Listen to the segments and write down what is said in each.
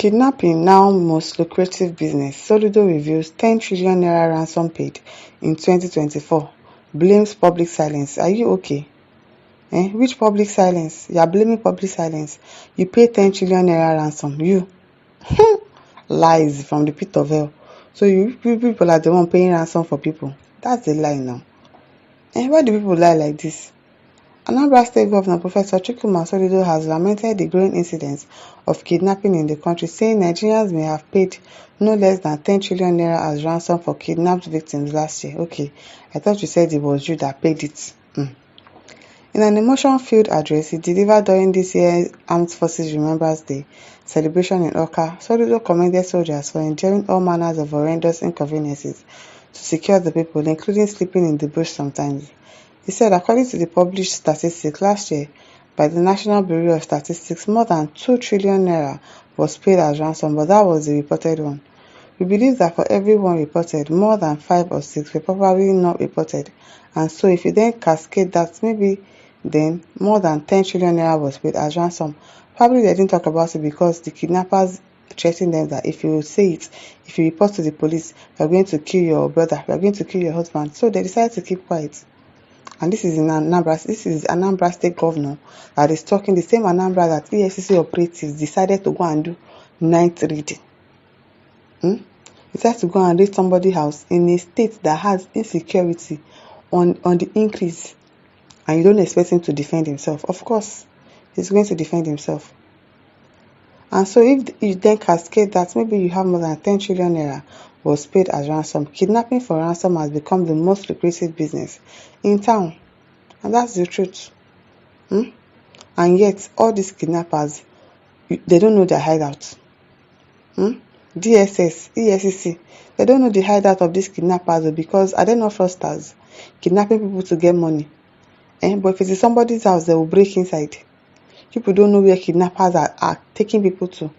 Kidnapping now most lucrative business. Soludo reveals 10 trillion naira ransom paid in 2024. Blames public silence. Are you okay? Which public silence? You are blaming public silence. You pay 10 trillion naira ransom. You. Lies from the pit of hell. So you people are the one paying ransom for people. That's a lie now. Why do people lie like this? Anambra State Governor Professor Chukwuma Soludo has lamented the growing incidence of kidnapping in the country, saying Nigerians may have paid no less than 10 trillion naira as ransom for kidnapped victims last year. Okay, I thought you said it was you that paid it. In an emotion-filled address he delivered during this year's Armed Forces Remembrance Day celebration in Oka, Soludo commended soldiers for enduring all manners of horrendous inconveniences to secure the people, including sleeping in the bush sometimes. He said, according to the published statistics last year by the National Bureau of Statistics, more than 2 trillion naira was paid as ransom, but that was the reported one. We believe that for every one reported, more than 5 or 6 were probably not reported, and so if you then cascade that, maybe then more than 10 trillion naira was paid as ransom. Probably they didn't talk about it because the kidnappers threatened them that if you say it, if you report to the police, we are going to kill your brother, we are going to kill your husband. So they decided to keep quiet. And this is Anambra State Governor that is talking, the same Anambra that EFCC operatives decided to go and do night raiding. Decided to go and raid somebody's house in a state that has insecurity on the increase, and you don't expect him to defend himself. Of course, he's going to defend himself. And so if you then cascade that, maybe you have more than 10 trillion naira was paid as ransom. Kidnapping for ransom has become the most lucrative business in town. And that's the truth. And yet, all these kidnappers, they don't know their hideout. DSS, EFCC, they don't know the hideout of these kidnappers because are they not fraudsters? Kidnapping people to get money. But if it is somebody's house, they will break inside. People don't know where kidnappers are taking people to.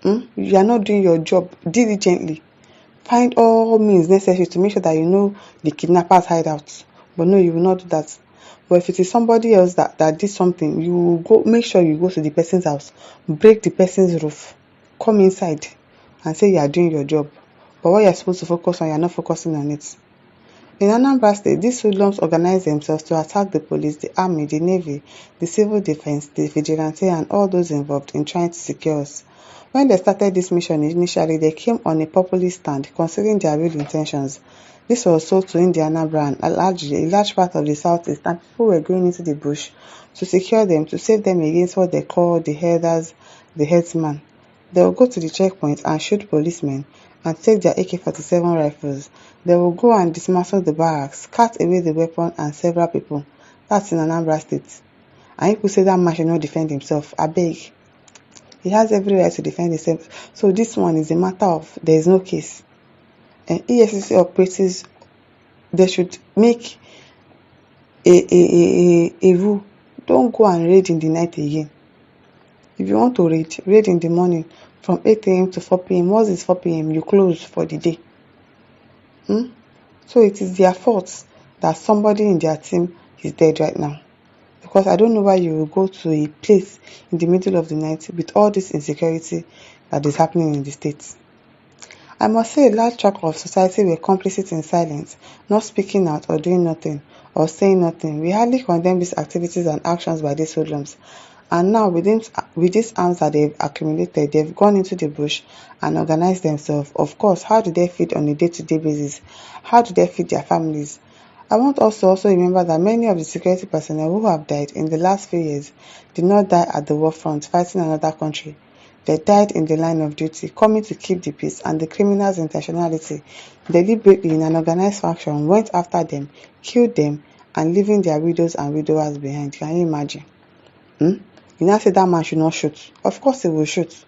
You are not doing your job diligently. Find all means necessary to make sure that you know the kidnappers' hideouts. But no, you will not do that. But if it is somebody else that did something, you will go, make sure you go to the person's house, break the person's roof, come inside and say you are doing your job. But what you are supposed to focus on, you are not focusing on it. In Anambra State, these hoodlums organize themselves to attack the police, the army, the navy, the civil defense, the vigilante, and all those involved in trying to secure us. When they started this mission initially, they came on a populist stand, considering their real intentions. This was sold to Anambra and a large part of the southeast, and people were going into the bush to secure them, to save them against what they call the herders, the headsman. They will go to the checkpoint and shoot policemen and take their AK-47 rifles. They will go and dismantle the barracks, cut away the weapon and several people. That's in Anambra State. And people say that man should not defend himself. I beg. He has every right to defend himself. So this one is a matter of there is no case. And EFCC operatives, they should make a rule. Don't go and raid in the night again. If you want to raid in the morning from 8 a.m. to 4 p.m. Once it's 4 p.m., you close for the day. So it is their fault that somebody in their team is dead right now. Because I don't know why you will go to a place in the middle of the night with all this insecurity that is happening in the States. I must say a large chunk of society were complicit in silence, not speaking out or doing nothing or saying nothing. We hardly condemn these activities and actions by these hoodlums. And now, with these arms that they've accumulated, they've gone into the bush and organized themselves. Of course, how do they feed on a day-to-day basis? How do they feed their families? I want us to also remember that many of the security personnel who have died in the last few years did not die at the war front fighting another country. They died in the line of duty, coming to keep the peace, and the criminals' intentionality, deliberately in an organized faction, went after them, killed them, and leaving their widows and widowers behind. Can you imagine? You now say that man should not shoot. Of course he will shoot.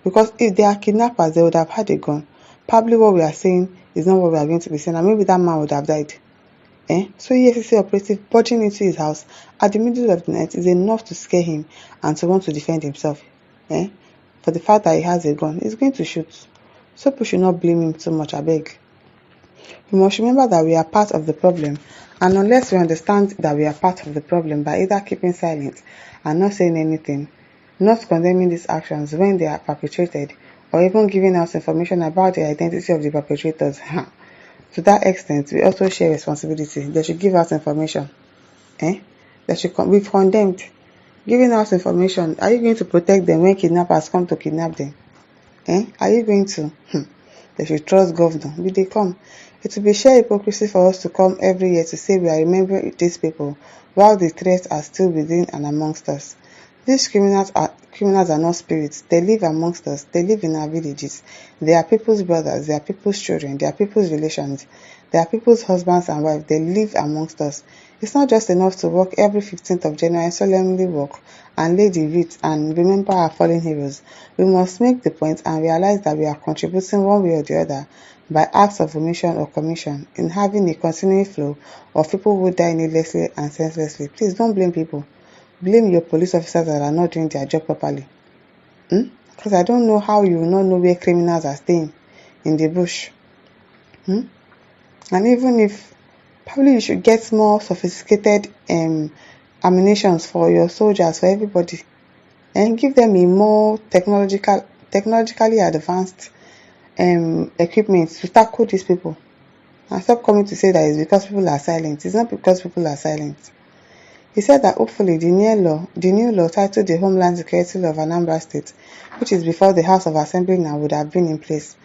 Because if they are kidnappers, they would have had a gun. Probably what we are saying is not what we are going to be saying, and maybe that man would have died. So EFCC operative barging into his house at the middle of the night is enough to scare him and to want to defend himself. For the fact that he has a gun, he's going to shoot. So people should not blame him too much, I beg. We must remember that we are part of the problem, and unless we understand that we are part of the problem by either keeping silent and not saying anything, not condemning these actions when they are perpetrated, or even giving us information about the identity of the perpetrators. To that extent, we also share responsibility. They should give us information. They should be condemned. Giving us information. Are you going to protect them when kidnappers come to kidnap them? Are you going to? They should trust governor. Will they come? It will be sheer hypocrisy for us to come every year to say we are remembering these people while the threats are still within and amongst us. These criminals are not spirits. They live amongst us. They live in our villages. They are people's brothers. They are people's children. They are people's relations. They are people's husbands and wives. They live amongst us. It's not just enough to work every 15th of January, solemnly walk and lay the wreath and remember our fallen heroes. We must make the point and realize that we are contributing one way or the other by acts of omission or commission in having a continuing flow of people who die needlessly and senselessly. Please don't blame people. Blame your police officers that are not doing their job properly. Because I don't know how you will not know where criminals are staying in the bush. And even if, probably you should get more sophisticated ammunitions for your soldiers, for everybody, and give them a more technologically advanced equipment to tackle these people. And stop coming to say that it's because people are silent. It's not because people are silent. He said that hopefully the new law titled the Homeland Security Law of Anambra State, which is before the House of Assembly now, would have been in place.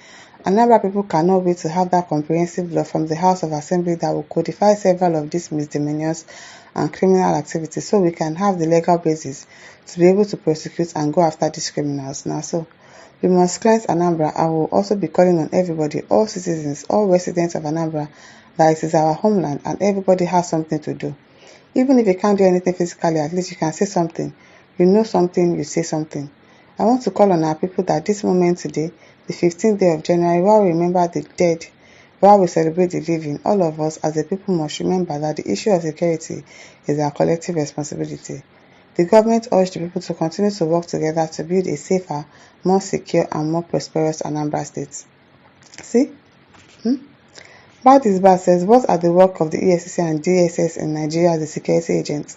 Anambra people cannot wait to have that comprehensive law from the House of Assembly that will codify several of these misdemeanors and criminal activities so we can have the legal basis to be able to prosecute and go after these criminals. Now, so we must cleanse Anambra. I will also be calling on everybody, all citizens, all residents of Anambra, that it is our homeland and everybody has something to do. Even if you can't do anything physically, at least you can say something. You know something, you say something. I want to call on our people that this moment today, the 15th day of January, while we remember the dead, while we celebrate the living, all of us as a people must remember that the issue of security is our collective responsibility. The government urged the people to continue to work together to build a safer, more secure and more prosperous Anambra State. See? Badisba says, what are the work of the EFCC and DSS in Nigeria as the security agents?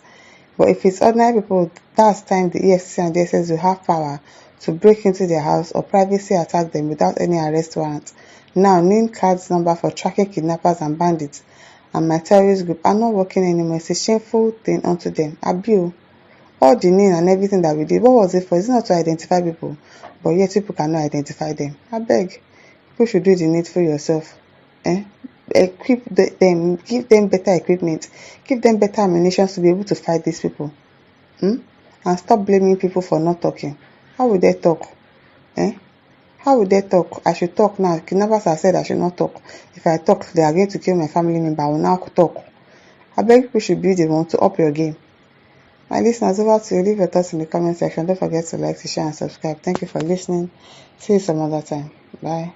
But if it's ordinary people, that's time the EFCC and DSS will have power to break into their house or privately attack them without any arrest warrant. Now, name cards number for tracking kidnappers and bandits and my terrorist group are not working anymore. It's a shameful thing unto them. Abuse. All the name and everything that we did, what was it for? It's not to identify people, but yet people cannot identify them. I beg, people should do the needful yourself. Equip them, give them better equipment, give them better ammunition to be able to fight these people. And stop blaming people for not talking. How will they talk? How will they talk? I should talk now. Kidnappers have said I should not talk. If I talk, they are going to kill my family member. I will now talk. I beg people should be the one to up your game. My listeners, over to you. Leave your thoughts in the comment section. Don't forget to like, to share, and subscribe. Thank you for listening. See you some other time. Bye.